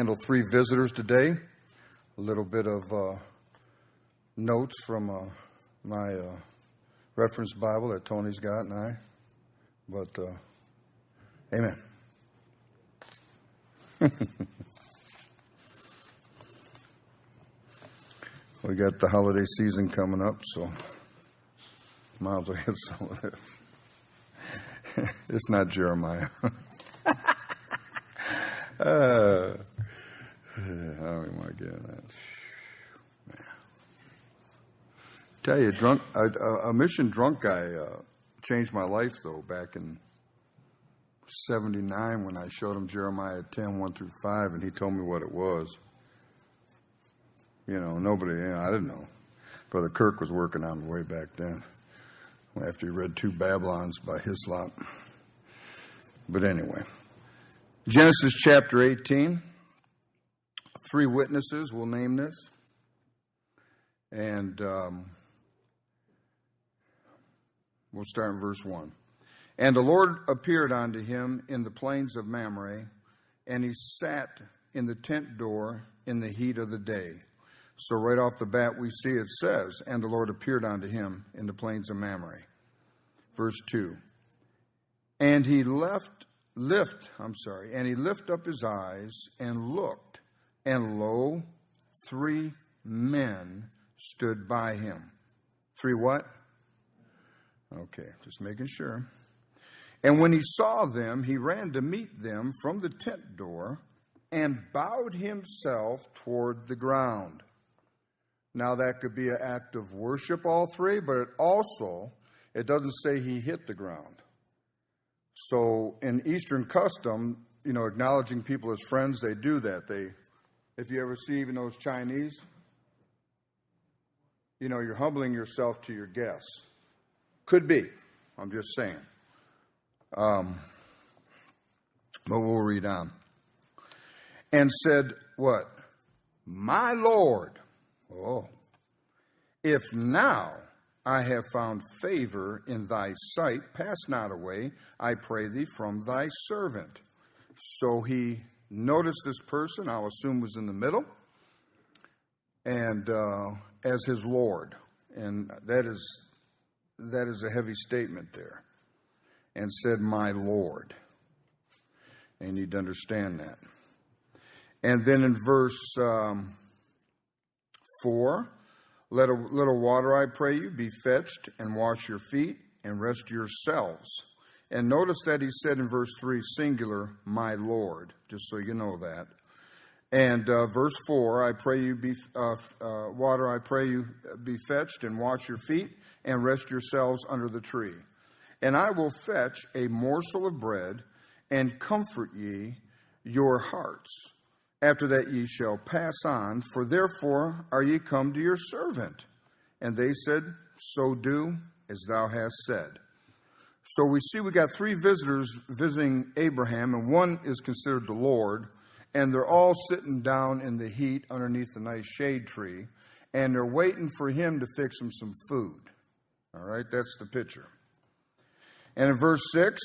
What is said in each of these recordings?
handle 3 visitors today. A little bit of notes from my reference Bible that Tony's got and I. But, amen. We got the holiday season coming up, so might as well hit some of this. It's not Jeremiah. I don't even want to get in that. Man. Tell you, a mission drunk guy changed my life, though, back in 79 when I showed him Jeremiah 10, 1 through 5, and he told me what it was. You know, I didn't know. Brother Kirk was working on me way back then, after he read 2 Babylons by Hislop. But anyway, Genesis chapter 18. 3 witnesses will name this. And we'll start in verse 1. And the Lord appeared unto him in the plains of Mamre, and he sat in the tent door in the heat of the day. So right off the bat we see it says, and the Lord appeared unto him in the plains of Mamre. Verse 2. And he lift up his eyes and looked, and lo, 3 men stood by him. 3 what? Okay, just making sure. And when he saw them, he ran to meet them from the tent door and bowed himself toward the ground. Now that could be an act of worship, all 3, but it doesn't say he hit the ground. So in Eastern custom, acknowledging people as friends, they do that. If you ever see even those Chinese, you're humbling yourself to your guests. Could be. I'm just saying. But we'll read on. And said, what? My Lord, if now I have found favor in thy sight, pass not away, I pray thee, from thy servant. So he noticed this person, I'll assume was in the middle, and as his Lord. And that is a heavy statement there. And said, my Lord. And you need to understand that. And then in verse 4, let a little water, I pray you, be fetched, and wash your feet, and rest yourselves. And notice that he said in verse 3, singular, my Lord, just so you know that. And verse 4, I pray you be water, I pray you be fetched, and wash your feet, and rest yourselves under the tree. And I will fetch a morsel of bread, and comfort ye your hearts. After that ye shall pass on, for therefore are ye come to your servant. And they said, so do as thou hast said. So we see we got 3 visitors visiting Abraham, and one is considered the Lord, and they're all sitting down in the heat underneath a nice shade tree, and they're waiting for him to fix them some food. All right, that's the picture. And in verse 6,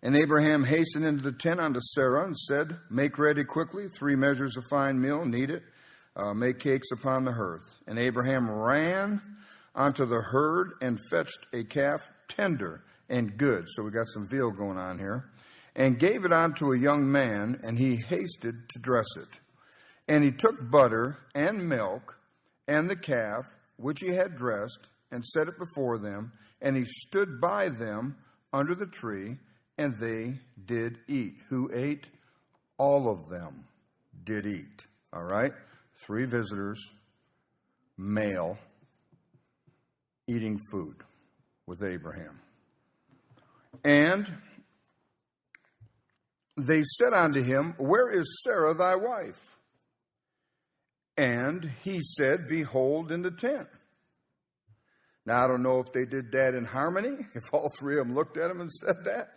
and Abraham hastened into the tent unto Sarah and said, make ready quickly 3 measures of fine meal, knead it, make cakes upon the hearth. And Abraham ran unto the herd and fetched a calf tender and good. So we got some veal going on here. And gave it unto a young man, and he hasted to dress it. And he took butter and milk and the calf, which he had dressed, and set it before them. And he stood by them under the tree, and they did eat. Who ate? All of them did eat. All right? 3 visitors, male, eating food with Abraham. And they said unto him, where is Sarah thy wife? And he said, behold, in the tent. Now, I don't know if they did that in harmony, if all 3 of them looked at him and said that,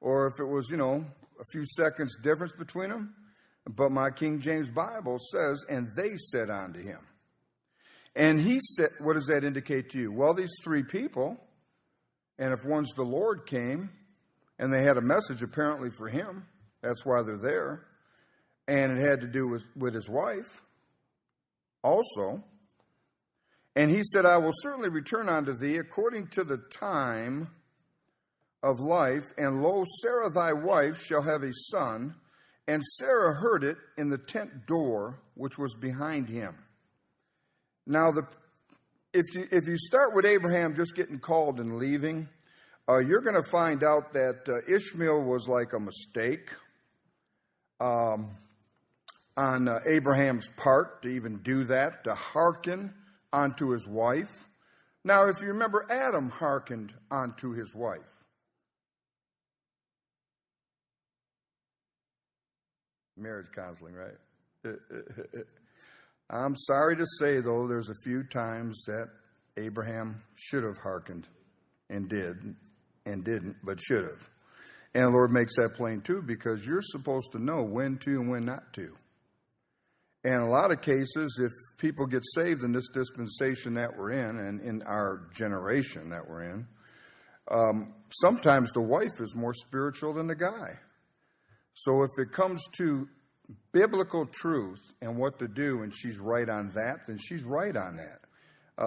or if it was, a few seconds difference between them. But my King James Bible says, and they said unto him. And he said, what does that indicate to you? Well, these 3 people, and if one's the Lord came, and they had a message apparently for him, that's why they're there. And it had to do with his wife also. And he said, I will certainly return unto thee according to the time of life. And lo, Sarah thy wife shall have a son. And Sarah heard it in the tent door, which was behind him. Now, if you start with Abraham just getting called and leaving, you're going to find out that Ishmael was like a mistake on Abraham's part to even do that, to hearken onto his wife. Now, if you remember, Adam hearkened onto his wife. Marriage counseling, right? I'm sorry to say, though, there's a few times that Abraham should have hearkened and did and didn't, but should have. And the Lord makes that plain, too, because you're supposed to know when to and when not to. And in a lot of cases, if people get saved in this dispensation that we're in and in our generation that we're in, sometimes the wife is more spiritual than the guy. So if it comes to biblical truth and what to do, and she's right on that, then she's right on that.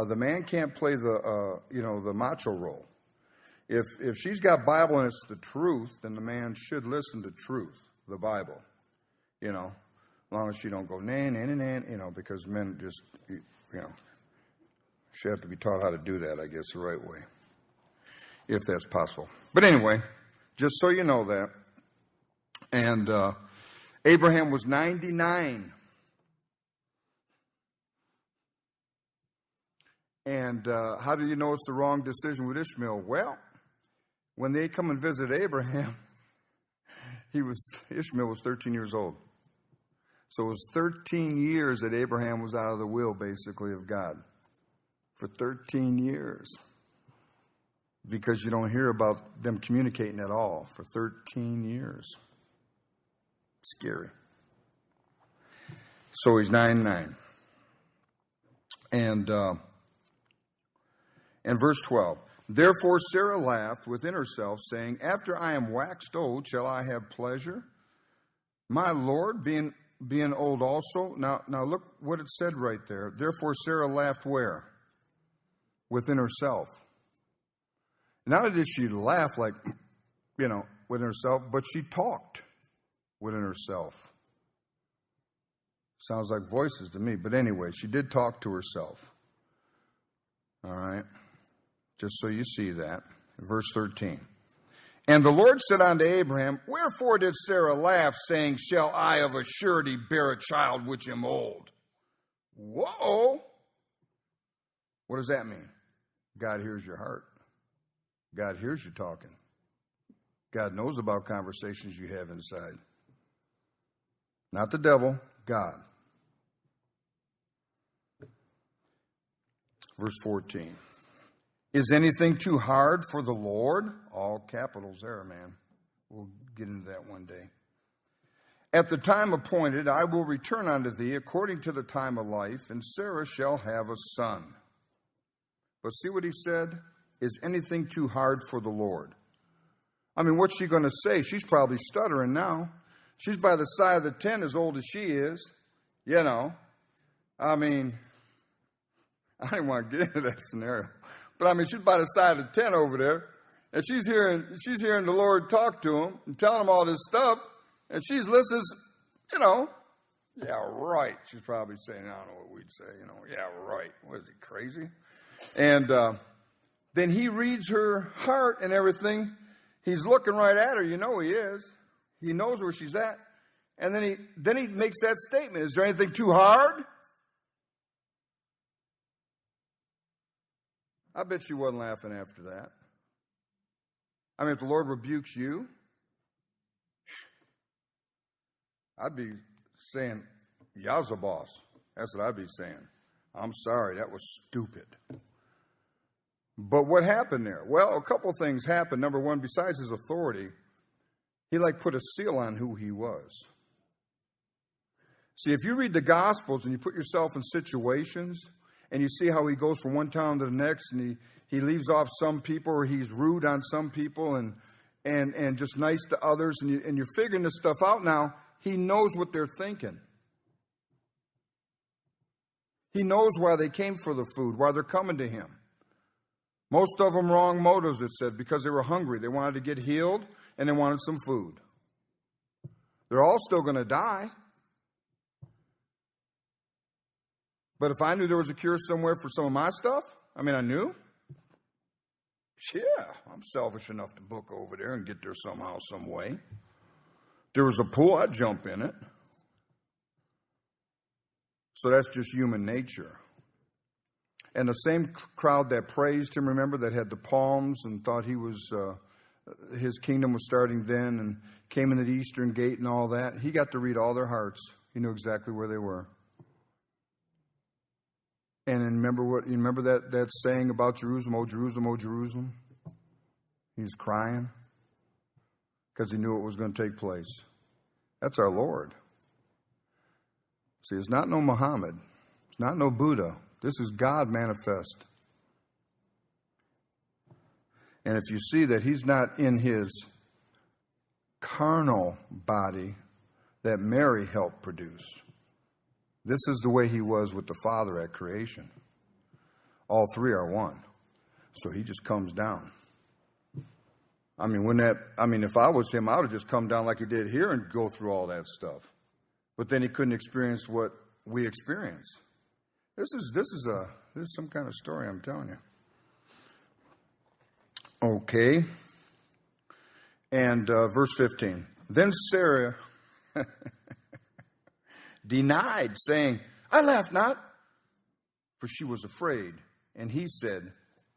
The man can't play the macho role. If she's got Bible and it's the truth, then the man should listen to truth, the Bible, as long as she don't go, because men just, she have to be taught how to do that, I guess, the right way, if that's possible. But anyway, just so you know that. And Abraham was 99. And how do you know it's the wrong decision with Ishmael? Well, when they come and visit Abraham, Ishmael was 13 years old. So it was 13 years that Abraham was out of the will, basically, of God. For 13 years. Because you don't hear about them communicating at all. For 13 years. Scary. So he's 99. And verse 12. Therefore Sarah laughed within herself, saying, after I am waxed old, shall I have pleasure? My Lord, being old also. Now look what it said right there. Therefore Sarah laughed where? Within herself. Not only did she laugh like, within herself, but she talked within herself. Sounds like voices to me. But anyway, she did talk to herself. All right. Just so you see that. Verse 13. And the Lord said unto Abraham, wherefore did Sarah laugh, saying, shall I of a surety bear a child which am old? Whoa! What does that mean? God hears your heart. God hears you talking. God knows about conversations you have inside. Not the devil, God. Verse 14. Is anything too hard for the Lord? All capitals there, man. We'll get into that one day. At the time appointed, I will return unto thee according to the time of life, and Sarah shall have a son. But see what he said? Is anything too hard for the Lord? I mean, what's she going to say? She's probably stuttering now. She's by the side of the tent as old as she is. I mean, I didn't want to get into that scenario. But I mean, she's by the side of the tent over there. And she's hearing the Lord talk to him and tell him all this stuff. And she's listening, yeah, right. She's probably saying, I don't know what we'd say, yeah, right. What is he, crazy? And then he reads her heart and everything. He's looking right at her. He is. He knows where she's at. And then he makes that statement. Is there anything too hard? I bet she wasn't laughing after that. I mean, if the Lord rebukes you, I'd be saying, Yazabos. That's what I'd be saying. I'm sorry, that was stupid. But what happened there? Well, a couple things happened. Number one, besides his authority, he put a seal on who he was. See, if you read the Gospels and you put yourself in situations and you see how he goes from one town to the next and he leaves off some people or he's rude on some people and just nice to others and you're figuring this stuff out now, He knows what they're thinking. He knows why they came for the food, why they're coming to him. Most of them wrong motives, it said, because they were hungry. They wanted to get healed, and they wanted some food. They're all still going to die. But if I knew there was a cure somewhere for some of my stuff, I knew. Yeah, I'm selfish enough to book over there and get there somehow, some way. If there was a pool, I'd jump in it. So that's just human nature. And the same crowd that praised him, remember, that had the palms and thought he was, his kingdom was starting then and came into the eastern gate and all that, he got to read all their hearts. He knew exactly where they were. And remember that saying about Jerusalem, oh Jerusalem, oh Jerusalem? He's crying because he knew it was going to take place. That's our Lord. See, it's not no Muhammad. It's not no Buddha. This is God manifest. And if you see that he's not in his carnal body that Mary helped produce, this is the way he was with the Father at creation. All three are one. So he just comes down. If I was him, I would have just come down like he did here and go through all that stuff. But then he couldn't experience what we experience. This is some kind of story, I'm telling you. Okay. And verse 15. Then Sarah denied, saying, I laughed not, for she was afraid. And he said,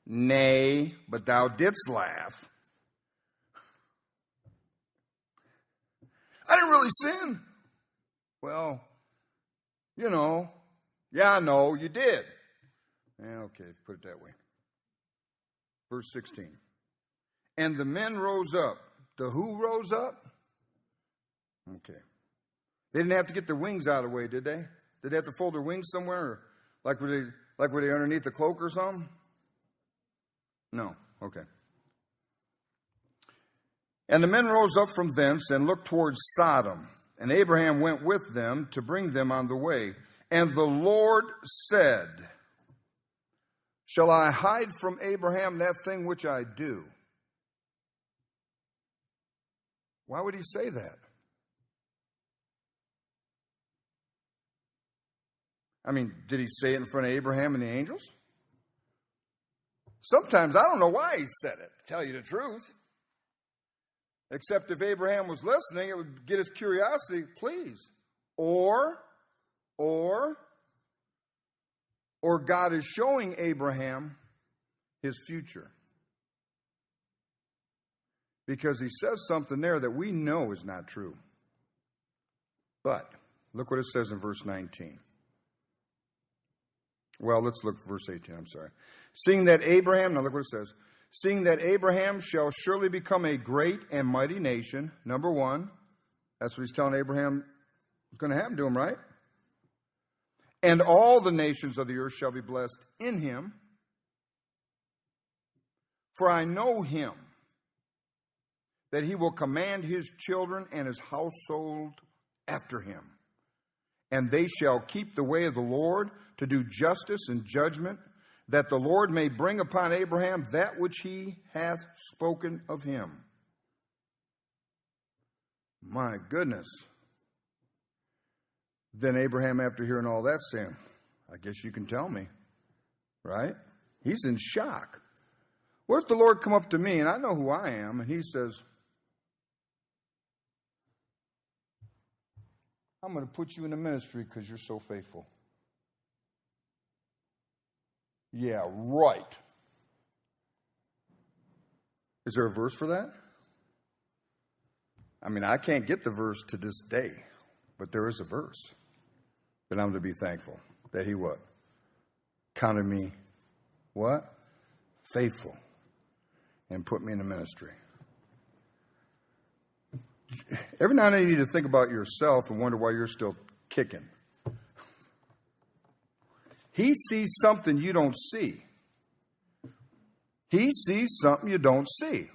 Nay, but thou didst laugh. I didn't really sin. Well, yeah, I know, you did. Okay, put it that way. Verse 16. And the men rose up. The who rose up? Okay. They didn't have to get their wings out of the way, did they? Did they have to fold their wings somewhere? Or were they underneath the cloak or something? No. Okay. And the men rose up from thence and looked towards Sodom. And Abraham went with them to bring them on the way. And the Lord said, Shall I hide from Abraham that thing which I do? Why would he say that? Did he say it in front of Abraham and the angels? Sometimes I don't know why he said it, to tell you the truth. Except if Abraham was listening, it would get his curiosity, please. Or God is showing Abraham his future. Because he says something there that we know is not true. But look what it says in verse 19. Well, let's look at verse 18, I'm sorry. Now look what it says. Seeing that Abraham shall surely become a great and mighty nation, number one. That's what he's telling Abraham is going to happen to him, right? And all the nations of the earth shall be blessed in him. For I know him, that he will command his children and his household after him. And they shall keep the way of the Lord to do justice and judgment, that the Lord may bring upon Abraham that which he hath spoken of him. My goodness. Then Abraham, after hearing all that, saying, I guess you can tell me, right? He's in shock. What if the Lord come up to me, and I know who I am, and he says, I'm going to put you in the ministry because you're so faithful. Yeah, right. Is there a verse for that? I can't get the verse to this day, but there is a verse. But I'm to be thankful that he what? Counted me what? Faithful. And put me in the ministry. Every now and then you need to think about yourself and wonder why you're still kicking. He sees something you don't see. He sees something you don't see.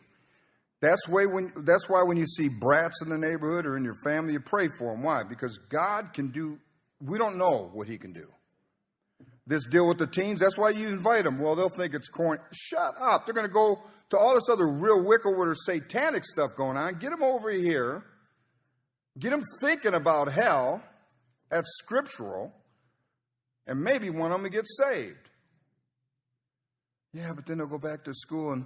That's why when you see brats in the neighborhood or in your family, you pray for them. Why? Because God can do, we don't know what he can do. This deal with the teens, that's why you invite them. Well, they'll think it's corny. Shut up. They're going to go to all this other real wicked or satanic stuff going on. Get them over here. Get them thinking about hell. That's scriptural. And maybe one of them will get saved. Yeah, but then they'll go back to school and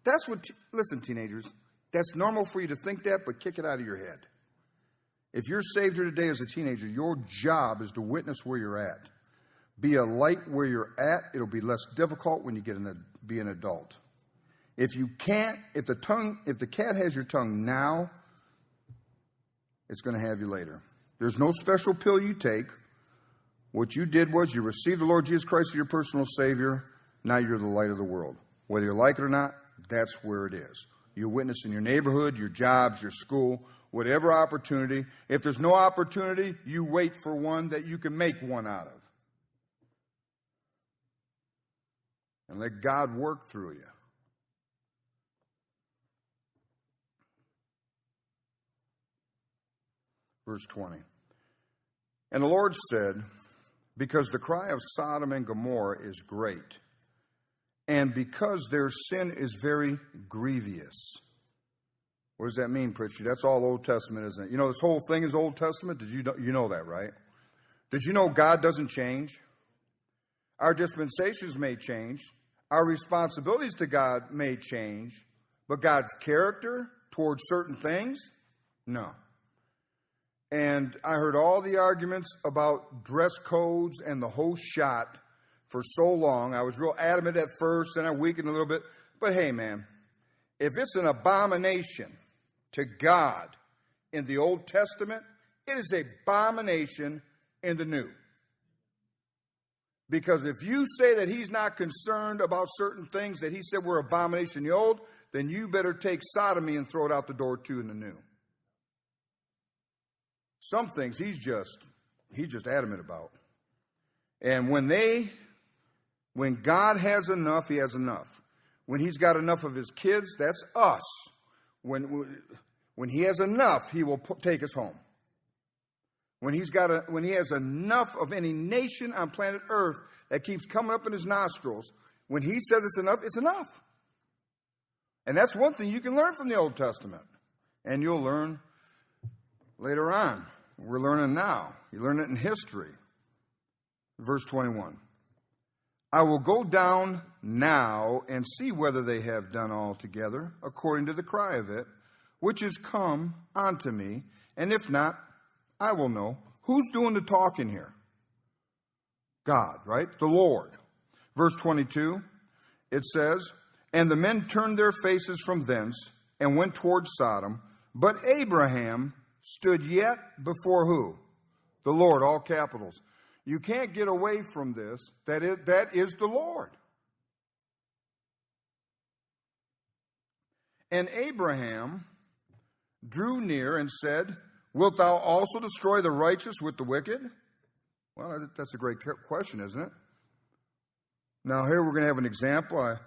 that's what, listen, teenagers, that's normal for you to think that, but kick it out of your head. If you're saved here today as a teenager, your job is to witness where you're at. Be a light where you're at. It'll be less difficult when you be an adult. If you can't, if the cat has your tongue now, it's going to have you later. There's no special pill you take. What you did was you received the Lord Jesus Christ as your personal Savior. Now you're the light of the world. Whether you like it or not, that's where it is. You witness in your neighborhood, your jobs, your school, whatever opportunity. If there's no opportunity, you wait for one that you can make one out of. And let God work through you. Verse 20. And the Lord said, because the cry of Sodom and Gomorrah is great, and because their sin is very grievous. What does that mean, Pritchard? That's all Old Testament, isn't it? You know, this whole thing is Old Testament. You know that, right? Did you know God doesn't change? Our dispensations may change. Our responsibilities to God may change. But God's character towards certain things? No. And I heard all the arguments about dress codes and the whole shot for so long. I was real adamant at first, then I weakened a little bit. But hey, man, if it's an abomination to God in the Old Testament, it is an abomination in the New. Because if you say that he's not concerned about certain things that he said were abomination in the Old, then you better take sodomy and throw it out the door too in the New. Some things he's just adamant about. And when God has enough, he has enough. When he's got enough of his kids, that's us. When he has enough, he will take us home. When he has enough of any nation on planet Earth that keeps coming up in his nostrils, when he says it's enough, it's enough. And that's one thing you can learn from the Old Testament. And you'll learn later on. We're learning now. You learn it in history. Verse 21. I will go down now and see whether they have done altogether according to the cry of it, which is come unto me. And if not, I will know. Who's doing the talking here? God, right? The Lord. Verse 22, it says, and the men turned their faces from thence and went toward Sodom. But Abraham stood yet before who? The Lord, all capitals. You can't get away from this. That is the Lord. And Abraham drew near and said, wilt thou also destroy the righteous with the wicked? Well, that's a great question, isn't it? Now, here we're going to have an example.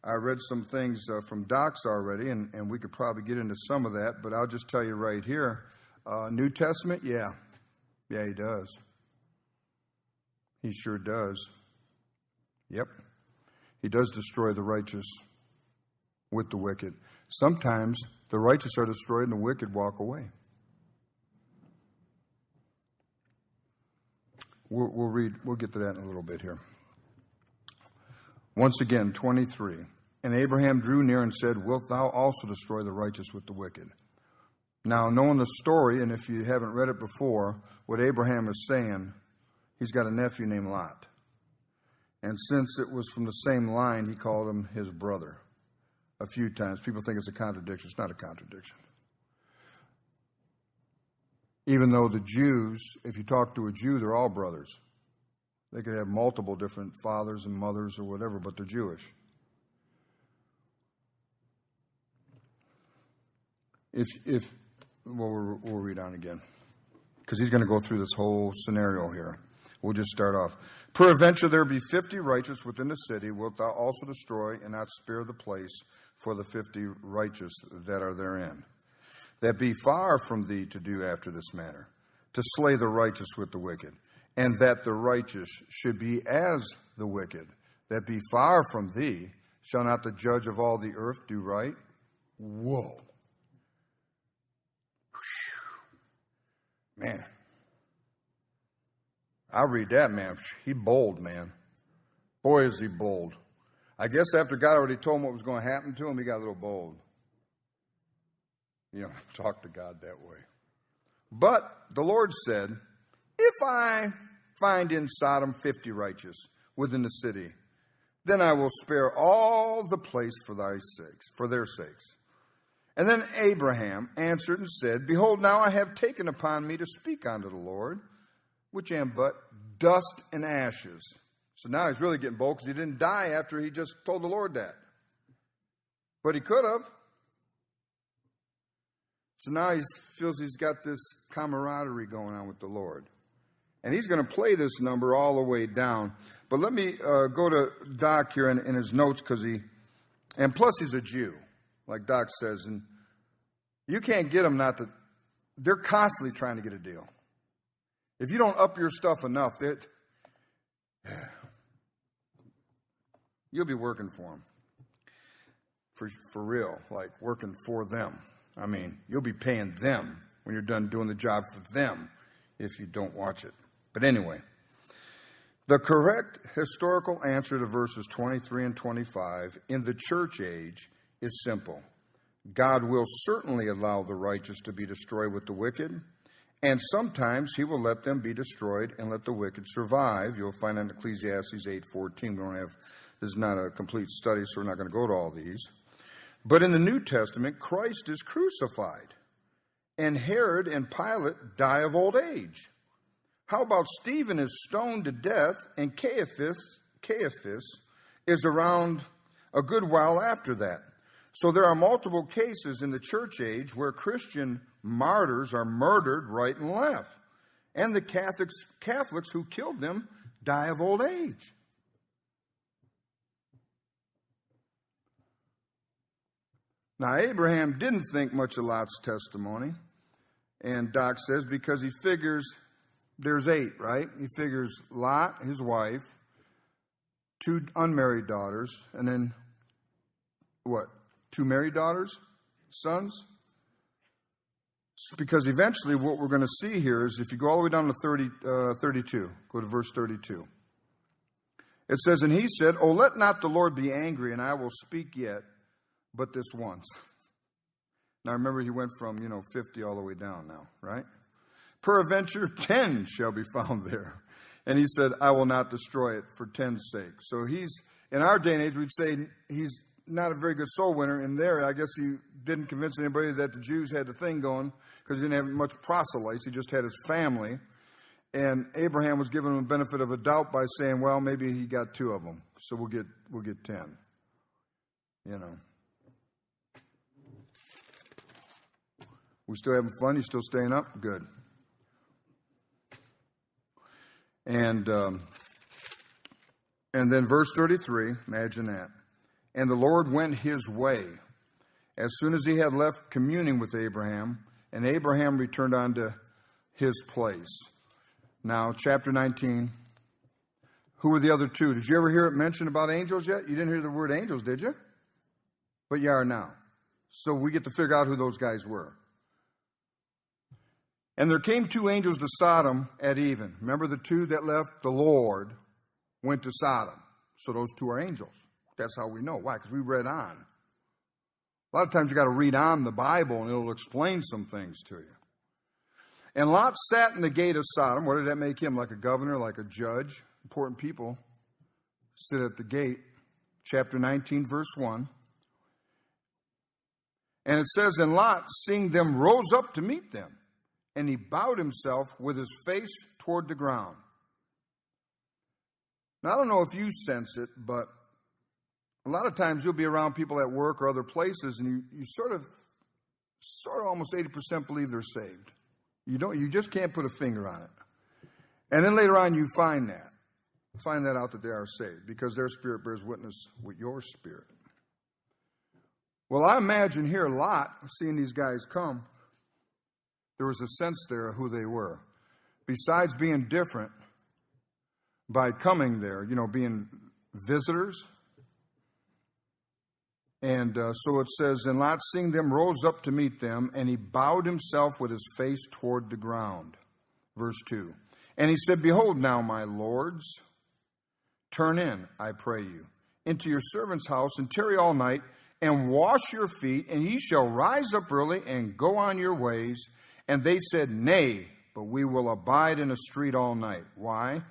I read some things from Docs already, and we could probably get into some of that, but I'll just tell you right here. New Testament, yeah. Yeah, he does. He sure does. Yep. He does destroy the righteous with the wicked. Sometimes the righteous are destroyed and the wicked walk away. We'll get to that in a little bit here. Once again, 23. And Abraham drew near and said, wilt thou also destroy the righteous with the wicked? Now, knowing the story, and if you haven't read it before, what Abraham is saying, he's got a nephew named Lot. And since it was from the same line, he called him his brother a few times. People think it's a contradiction. It's not a contradiction. Even though the Jews, if you talk to a Jew, they're all brothers. They could have multiple different fathers and mothers or whatever, but they're Jewish. We'll read on again, because he's going to go through this whole scenario here. We'll just start off. Peradventure there be 50 righteous within the city, wilt thou also destroy and not spare the place for the 50 righteous that are therein, that be far from thee to do after this manner, to slay the righteous with the wicked, and that the righteous should be as the wicked, that be far from thee. Shall not the judge of all the earth do right? Whoa. Man. I read that, man. He bold, man. Boy, is he bold. I guess after God already told him what was going to happen to him, he got a little bold. You know, talk to God that way. But the Lord said, if I find in Sodom 50 righteous within the city, then I will spare all the place for their sakes. And then Abraham answered and said, behold, now I have taken upon me to speak unto the Lord, which am but dust and ashes. So now he's really getting bold because he didn't die after he just told the Lord that. But he could have. So now he feels he's got this camaraderie going on with the Lord. And he's going to play this number all the way down. But let me go to Doc here in his notes and plus he's a Jew, like Doc says. And you can't get them they're constantly trying to get a deal. If you don't up your stuff enough, you'll be working for them. For real, like working for them. I mean, you'll be paying them when you're done doing the job for them if you don't watch it. But anyway, the correct historical answer to verses 23 and 25 in the church age is simple. God will certainly allow the righteous to be destroyed with the wicked, and sometimes he will let them be destroyed and let the wicked survive. You'll find that in Ecclesiastes 8:14. This is not a complete study, so we're not going to go to all these. But in the New Testament, Christ is crucified, and Herod and Pilate die of old age. How about Stephen is stoned to death, and Caiaphas is around a good while after that? So there are multiple cases in the church age where Christian martyrs are murdered right and left. And the Catholics who killed them die of old age. Now, Abraham didn't think much of Lot's testimony. And Doc says because he figures there's 8, right? He figures Lot, his wife, 2 unmarried daughters, and then what? 2 married daughters? Sons? Because eventually what we're going to see here is if you go all the way down to 32, go to verse 32. It says, and he said, oh, let not the Lord be angry, and I will speak yet, but this once. Now remember, he went from, 50 all the way down now, right? Peradventure 10 shall be found there. And he said, I will not destroy it for 10's sake. So he's, in our day and age, we'd say he's not a very good soul winner. In there, I guess he didn't convince anybody that the Jews had the thing going because he didn't have much proselytes. He just had his family. And Abraham was giving him the benefit of a doubt by saying, well, maybe he got 2 of them. So we'll get 10. We still having fun? You still staying up? Good. And then verse 33, imagine that. And the Lord went his way as soon as he had left communing with Abraham, and Abraham returned unto his place. Now, chapter 19, who were the other 2? Did you ever hear it mentioned about angels yet? You didn't hear the word angels, did you? But you are now. So we get to figure out who those guys were. And there came 2 angels to Sodom at even. Remember the 2 that left the Lord went to Sodom. So those 2 are angels. That's how we know. Why? Because we read on. A lot of times you got to read on the Bible and it'll explain some things to you. And Lot sat in the gate of Sodom. What did that make him? Like a governor, like a judge? Important people sit at the gate. Chapter 19, verse 1. And it says, and Lot, seeing them, rose up to meet them. And he bowed himself with his face toward the ground. Now, I don't know if you sense it, but a lot of times you'll be around people at work or other places, and you sort of almost 80% believe they're saved. You just can't put a finger on it. And then later on you find that out that they are saved, because their spirit bears witness with your spirit. Well, I imagine here Lot, seeing these guys come, there was a sense there of who they were. Besides being different by coming there, being visitors. And so it says, and Lot, seeing them, rose up to meet them, and he bowed himself with his face toward the ground. Verse 2. And he said, behold now, my lords, turn in, I pray you, into your servant's house, and tarry all night, and wash your feet, and ye shall rise up early, and go on your ways. And they said, nay, but we will abide in a street all night. Why?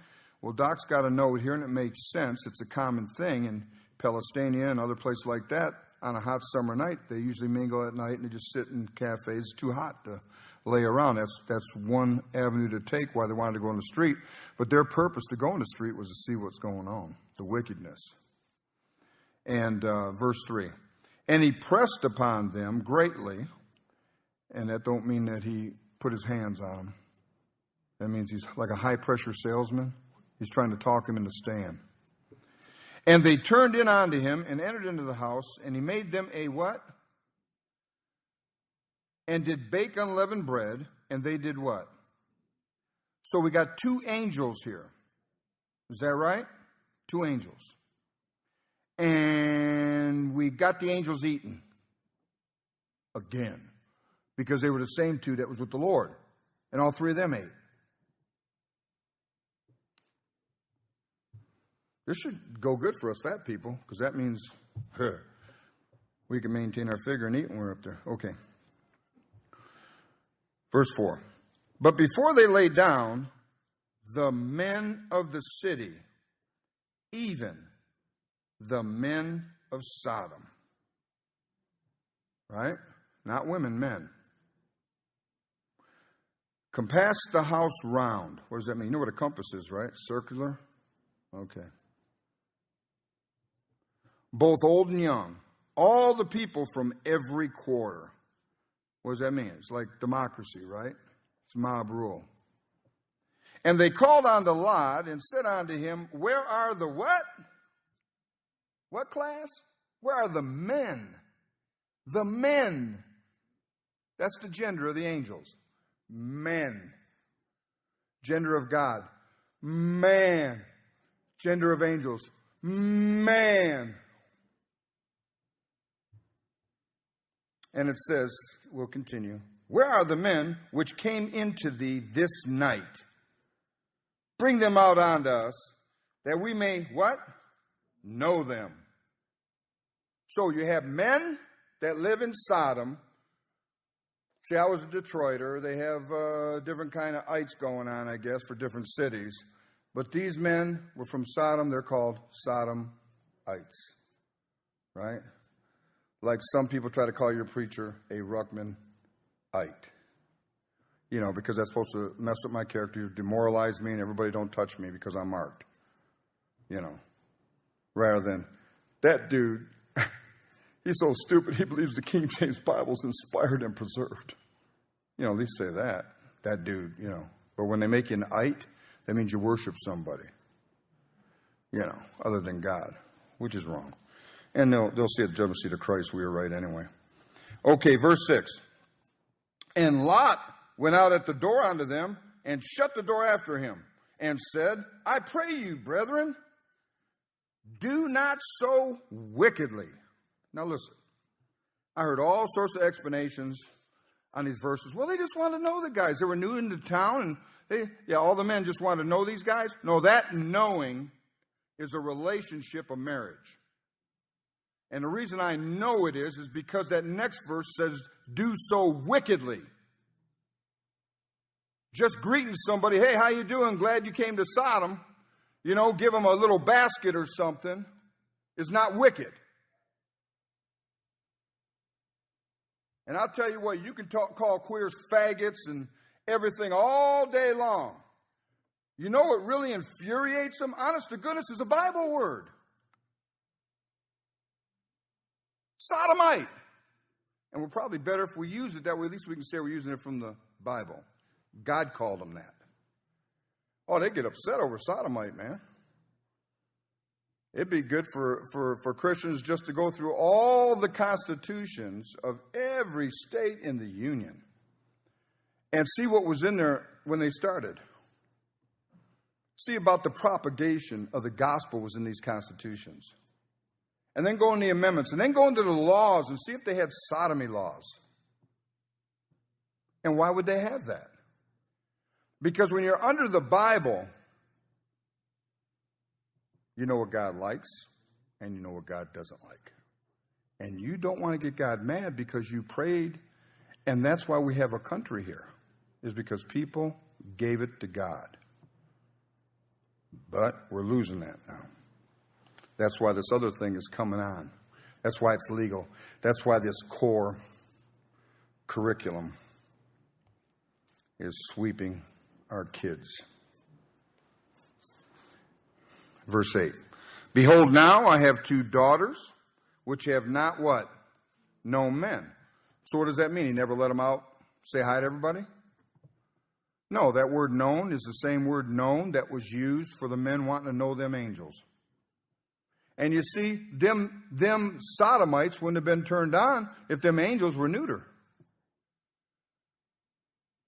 Well, Doc's got a note here, and it makes sense. It's a common thing in Palestine and other places like that. On a hot summer night, they usually mingle at night, and they just sit in cafes. It's too hot to lay around. That's one avenue to take why they wanted to go on the street. But their purpose to go on the street was to see what's going on, the wickedness. And verse 3. And he pressed upon them greatly, and that don't mean that he put his hands on them. That means he's like a high-pressure salesman. He's trying to talk him into staying. And they turned in unto him and entered into the house, and he made them a what? And did bake unleavened bread, and they did what? So we got two angels here. Is that right? Two angels. And we got the angels eating again, because they were the same two that was with the Lord, and all three of them ate. This should go good for us fat people, because that means we can maintain our figure and eat when we're up there. Okay. Verse 4. But before they lay down, the men of the city, even the men of Sodom. Right? Not women, men. Compassed the house round. What does that mean? You know what a compass is, right? Circular? Okay. Both old and young. All the people from every quarter. What does that mean? It's like democracy, right? It's mob rule. And they called unto Lot and said unto him, where are the what? What class? Where are the men? The men. That's the gender of the angels. Men. Gender of God. Man. Gender of angels. Man. And it says, we'll continue. Where are the men which came into thee this night? Bring them out unto us, that we may, what? Know them. So you have men that live in Sodom. See, I was a Detroiter. They have different kind of ites going on, I guess, for different cities. But these men were from Sodom. They're called Sodomites. Right? Like some people try to call your preacher a Ruckmanite. You know, because that's supposed to mess up my character, demoralize me, and everybody don't touch me because I'm marked. You know. Rather than, that dude, he's so stupid, he believes the King James Bible's inspired and preserved. You know, at least say that. That dude, you know. But when they make you an ite, that means you worship somebody. You know, other than God, which is wrong. And they'll see at the judgment seat of Christ we were right anyway. Okay, verse 6. And Lot went out at the door unto them and shut the door after him and said, I pray you, brethren, do not so wickedly. Now listen, I heard all sorts of explanations on these verses. Well, they just wanted to know the guys. They were new into town, and all the men just wanted to know these guys. No, that knowing is a relationship of marriage. And the reason I know it is because that next verse says, do so wickedly. Just greeting somebody, hey, how you doing? Glad you came to Sodom. You know, give them a little basket or something is not wicked. And I'll tell you what, you can call queers faggots and everything all day long. You know what really infuriates them? Honest to goodness, is a Bible word. Sodomite. And we're probably better if we use it that way. At least we can say we're using it from the Bible. God called them that. Oh, they get upset over sodomite, man. It'd be good for Christians just to go through all the constitutions of every state in the Union and see what was in there when they started. See about the propagation of the gospel was in these constitutions. And then go in the amendments, and then go into the laws and see if they had sodomy laws. And why would they have that? Because when you're under the Bible, you know what God likes, and you know what God doesn't like. And you don't want to get God mad because you prayed, and that's why we have a country here, is because people gave it to God. But we're losing that now. That's why this other thing is coming on. That's why it's legal. That's why this core curriculum is sweeping our kids. Verse 8. Behold, now I have 2 daughters, which have not what? Known men. So what does that mean? He never let them out say hi to everybody? No, that word known is the same word known that was used for the men wanting to know them angels. And you see, them sodomites wouldn't have been turned on if them angels were neuter.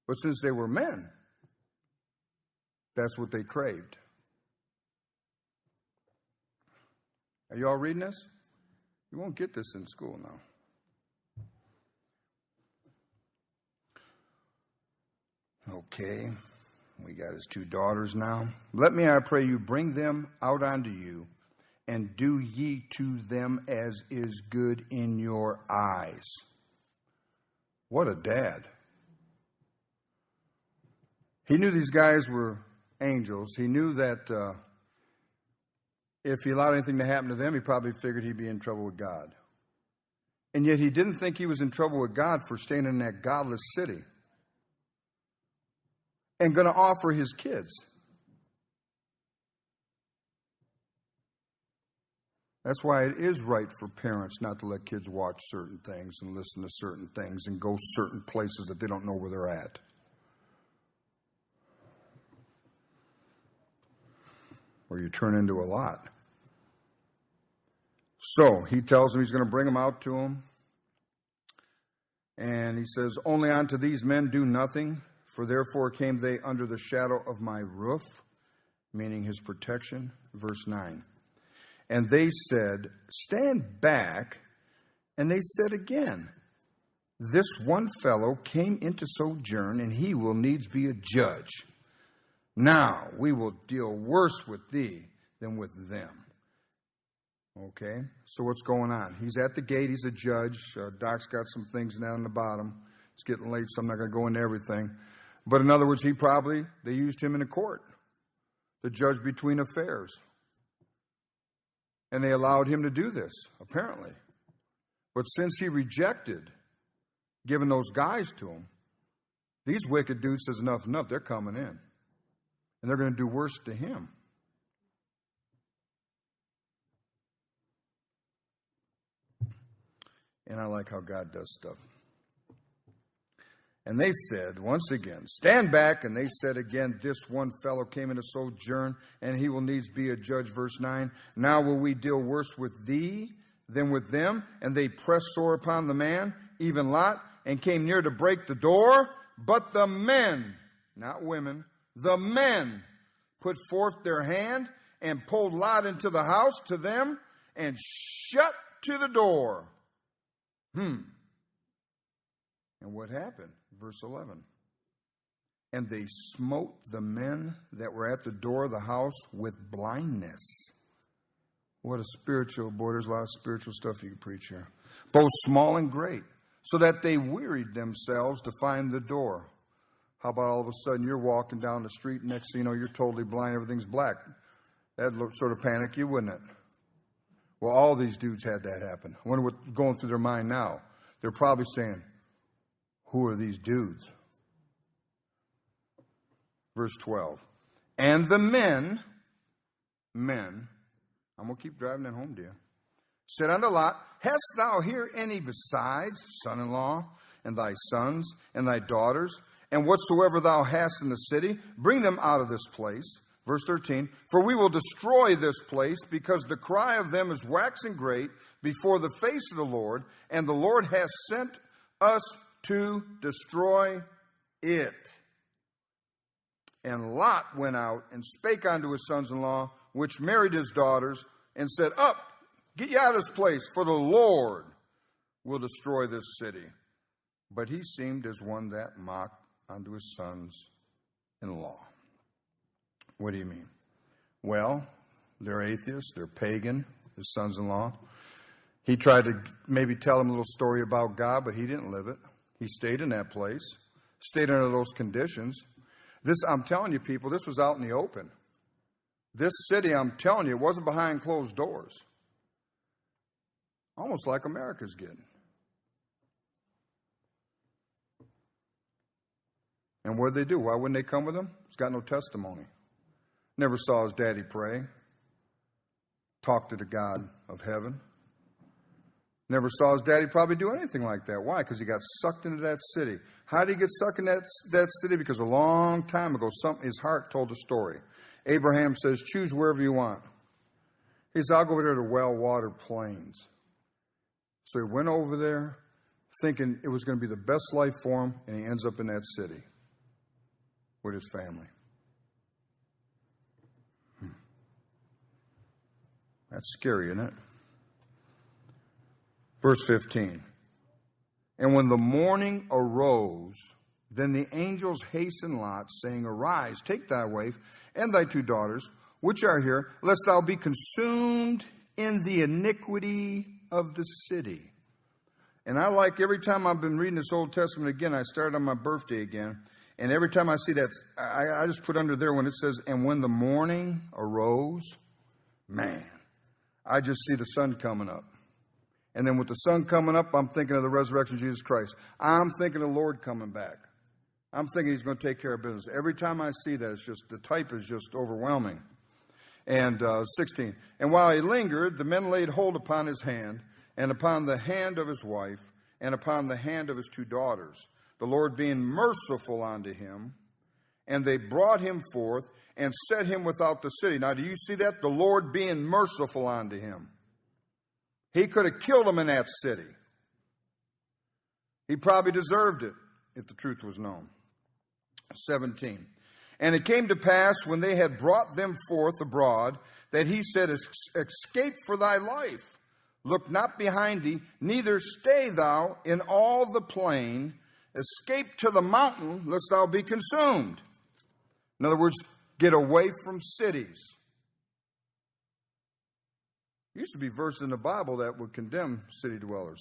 But since they were men, that's what they craved. Are you all reading this? You won't get this in school now. Okay, we got his 2 daughters now. Let me, I pray you, bring them out unto you, and do ye to them as is good in your eyes. What a dad. He knew these guys were angels. He knew that if he allowed anything to happen to them, he probably figured he'd be in trouble with God. And yet he didn't think he was in trouble with God for staying in that godless city and going to offer his kids. That's why it is right for parents not to let kids watch certain things and listen to certain things and go certain places that they don't know where they're at. Or you turn into a lot. So he tells them he's going to bring them out to him. And he says, only unto these men do nothing, for therefore came they under the shadow of my roof, meaning his protection. Verse 9. And they said, stand back. And they said again, this one fellow came into sojourn, and he will needs be a judge. Now we will deal worse with thee than with them. Okay, so what's going on? He's at the gate. He's a judge. Doc's got some things down on the bottom. It's getting late, so I'm not going to go into everything. But in other words, they used him in a court to judge between affairs. And they allowed him to do this, apparently. But since he rejected giving those guys to him, these wicked dudes says, enough, they're coming in. And they're going to do worse to him. And I like how God does stuff. And they said, once again, stand back. And they said again, this one fellow came into sojourn, and he will needs be a judge. Verse 9. Now will we deal worse with thee than with them? And they pressed sore upon the man, even Lot, and came near to break the door. But the men, not women, the men put forth their hand and pulled Lot into the house to them and shut to the door. And what happened? Verse 11. And they smote the men that were at the door of the house with blindness. What a spiritual, boy, there's a lot of spiritual stuff you can preach here. Both small and great, so that they wearied themselves to find the door. How about all of a sudden you're walking down the street, next thing you know, you're totally blind, everything's black. That'd look sort of panic you, wouldn't it? Well, all these dudes had that happen. I wonder what's going through their mind now. They're probably saying, who are these dudes? Verse 12. And the men, I'm going to keep driving that home, dear, said unto Lot, hast thou here any besides son-in-law, and thy sons, and thy daughters, and whatsoever thou hast in the city? Bring them out of this place. Verse 13, for we will destroy this place, because the cry of them is waxing great before the face of the Lord, and the Lord has sent us to destroy it. And Lot went out and spake unto his sons-in-law, which married his daughters, and said, Up, get you out of this place, for the Lord will destroy this city. But he seemed as one that mocked unto his sons-in-law. What do you mean? Well, they're atheists, they're pagan, his sons-in-law. He tried to maybe tell him a little story about God, but he didn't live it. He stayed in that place, stayed under those conditions. This, I'm telling you people, this was out in the open. This city, I'm telling you, it wasn't behind closed doors. Almost like America's getting. And what did they do? Why wouldn't they come with him? He's got no testimony. Never saw his daddy pray. Talk to the God of heaven. Never saw his daddy probably do anything like that. Why? Because he got sucked into that city. How did he get sucked in that city? Because a long time ago, his heart told a story. Abraham says, choose wherever you want. He says, I'll go over there to well-watered plains. So he went over there thinking it was going to be the best life for him, and he ends up in that city with his family. That's scary, isn't it? Verse 15. And when the morning arose, then the angels hastened Lot, saying, Arise, take thy wife and thy 2 daughters, which are here, lest thou be consumed in the iniquity of the city. And I like, every time I've been reading this Old Testament again, I started on my birthday again, and every time I see that, I just put under there when it says, and when the morning arose, man, I just see the sun coming up. And then with the sun coming up, I'm thinking of the resurrection of Jesus Christ. I'm thinking of the Lord coming back. I'm thinking he's going to take care of business. Every time I see that, it's just, the type is just overwhelming. And 16, and while he lingered, the men laid hold upon his hand, and upon the hand of his wife, and upon the hand of his 2 daughters, the Lord being merciful unto him. And they brought him forth, and set him without the city. Now, do you see that? The Lord being merciful unto him. He could have killed him in that city. He probably deserved it, if the truth was known. 17. And it came to pass, when they had brought them forth abroad, that he said, Escape for thy life. Look not behind thee, neither stay thou in all the plain. Escape to the mountain, lest thou be consumed. In other words, get away from cities. There used to be verses in the Bible that would condemn city dwellers.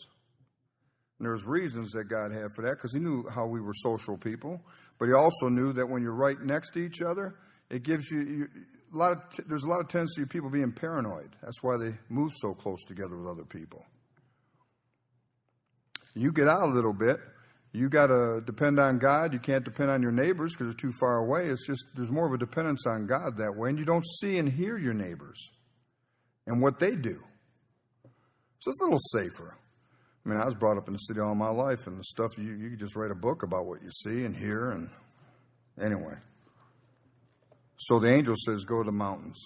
And there's reasons that God had for that, because he knew how we were social people. But he also knew that when you're right next to each other, it gives you there's a lot of tendency of people being paranoid. That's why they move so close together with other people. You get out a little bit, you got to depend on God. You can't depend on your neighbors because they're too far away. It's just there's more of a dependence on God that way, and you don't see and hear your neighbors and what they do. So it's a little safer. I mean, I was brought up in the city all my life, and the stuff, you could just write a book about what you see and hear, and anyway. So the angel says, go to the mountains.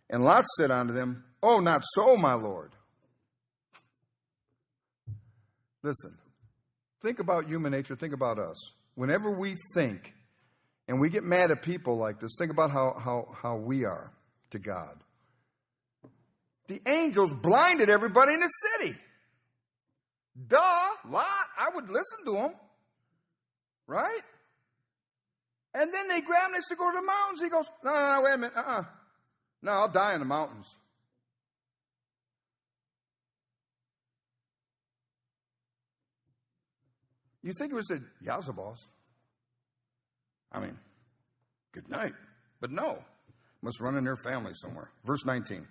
And Lot said unto them, Oh, not so, my Lord. Listen, think about human nature, think about us. Whenever we think, and we get mad at people like this, think about how we are to God. The angels blinded everybody in the city. Duh, Lot, I would listen to them. Right? And then they grab him, they said, go to the mountains. He goes, no, wait a minute, No, I'll die in the mountains. You think he would have said, yowza, boss. I mean, good night. But no, must run in their family somewhere. Verse 19.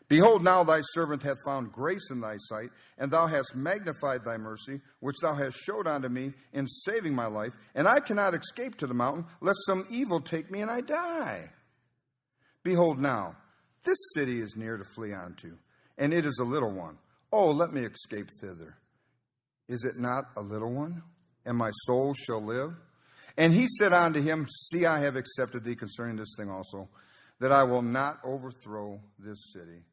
Behold, now thy servant hath found grace in thy sight, and thou hast magnified thy mercy, which thou hast showed unto me in saving my life. And I cannot escape to the mountain, lest some evil take me and I die. Behold now, this city is near to flee unto, and it is a little one. Oh, let me escape thither. Is it not a little one? And my soul shall live. And he said unto him, See, I have accepted thee concerning this thing also, that I will not overthrow this city,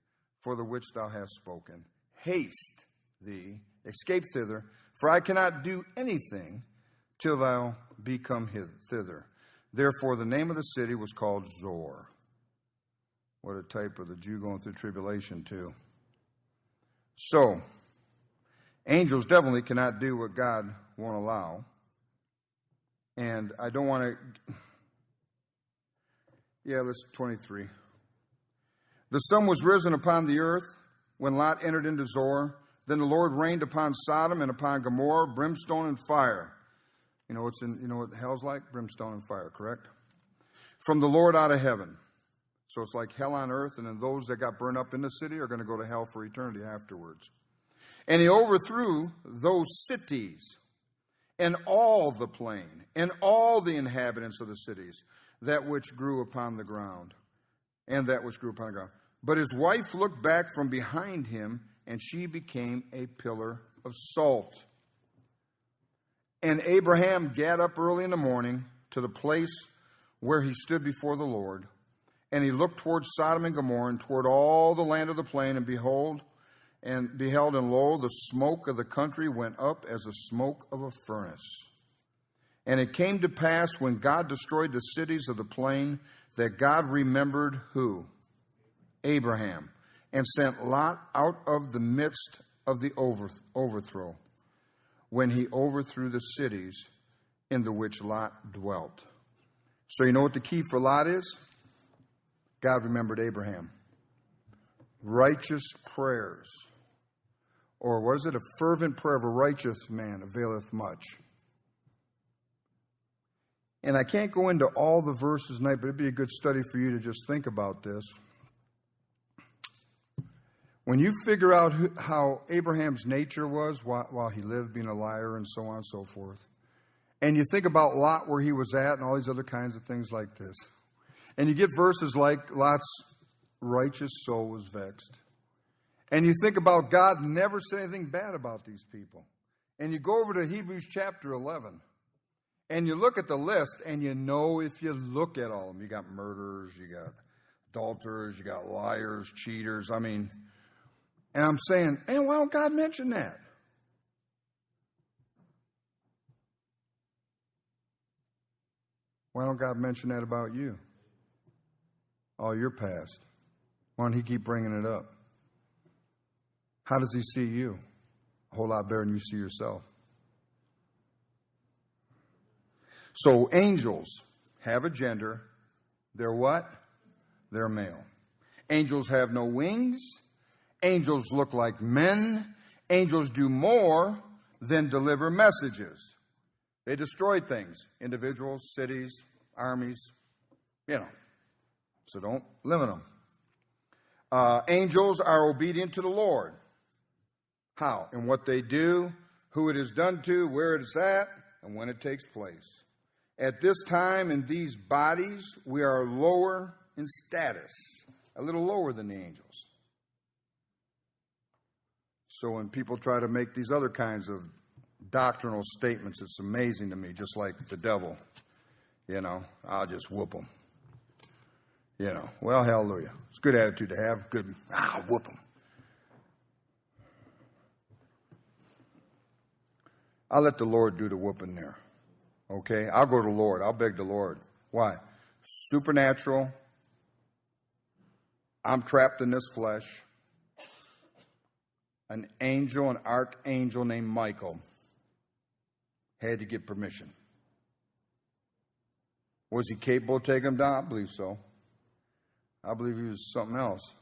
for the which thou hast spoken. Haste thee, escape thither, for I cannot do anything till thou be come thither. Therefore the name of the city was called Zor. What a type of the Jew going through tribulation too. So, angels definitely cannot do what God won't allow. And I don't want to... Yeah, let's 23. The sun was risen upon the earth when Lot entered into Zor. Then the Lord rained upon Sodom and upon Gomorrah brimstone and fire. You know what hell's like? Brimstone and fire, correct? From the Lord out of heaven. So it's like hell on earth, and then those that got burned up in the city are going to go to hell for eternity afterwards. And he overthrew those cities and all the plain and all the inhabitants of the cities, that which grew upon the ground, and that which grew upon the ground. But his wife looked back from behind him, and she became a pillar of salt. And Abraham gat up early in the morning to the place where he stood before the Lord, and he looked toward Sodom and Gomorrah, and toward all the land of the plain, and beheld, and lo, the smoke of the country went up as the smoke of a furnace. And it came to pass, when God destroyed the cities of the plain, that God remembered who? Abraham, and sent Lot out of the midst of the overthrow, when he overthrew the cities in the which Lot dwelt. So you know what the key for Lot is? God remembered Abraham. Righteous prayers. Or what is it? A fervent prayer of a righteous man availeth much. And I can't go into all the verses tonight, but it'd be a good study for you to just think about this. When you figure out how Abraham's nature was while he lived, being a liar and so on and so forth, and you think about Lot, where he was at, and all these other kinds of things like this, and you get verses like Lot's righteous soul was vexed, and you think about God never said anything bad about these people, and you go over to Hebrews chapter 11, and you look at the list, and you know, if you look at all of them, you got murderers, you got adulterers, you got liars, cheaters, and I'm saying, hey, why don't God mention that? Why don't God mention that about you? All your past. Why don't he keep bringing it up? How does he see you? A whole lot better than you see yourself. So angels have a gender. They're what? They're male. Angels have no wings. Angels look like men. Angels do more than deliver messages. They destroy things. Individuals, cities, armies, So don't limit them. Angels are obedient to the Lord. How? In what they do, who it is done to, where it is at, and when it takes place. At this time, in these bodies, we are lower in status, a little lower than the angels. So when people try to make these other kinds of doctrinal statements, it's amazing to me, just like the devil. I'll just whoop them. Well, hallelujah. It's a good attitude to have. Good, I'll whoop them. I'll let the Lord do the whooping there. Okay? I'll go to the Lord. I'll beg the Lord. Why? Supernatural. I'm trapped in this flesh. An archangel named Michael had to get permission. Was he capable of taking him down? I believe so. I believe he was something else.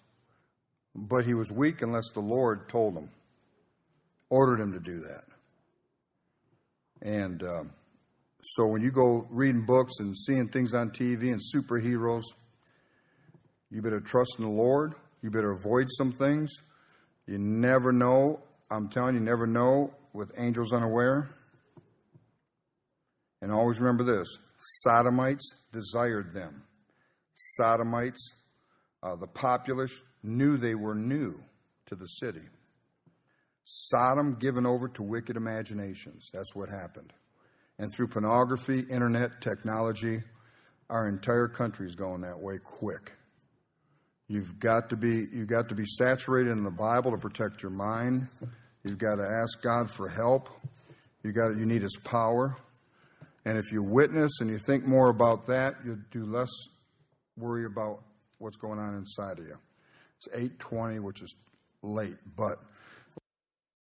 But he was weak unless the Lord told him, ordered him to do that. And so when you go reading books and seeing things on TV and superheroes, you better trust in the Lord. You better avoid some things. You never know. I'm telling you, never know with angels unaware. And always remember this. Sodomites desired them. Sodomites, the populace, knew they were new to the city. Sodom given over to wicked imaginations. That's what happened. And through pornography, internet, technology, our entire country is going that way quick. You've got to be saturated in the Bible to protect your mind. You've got to ask God for help. You need His power. And if you witness and you think more about that, you'll do less worry about what's going on inside of you. It's 8:20, which is late, but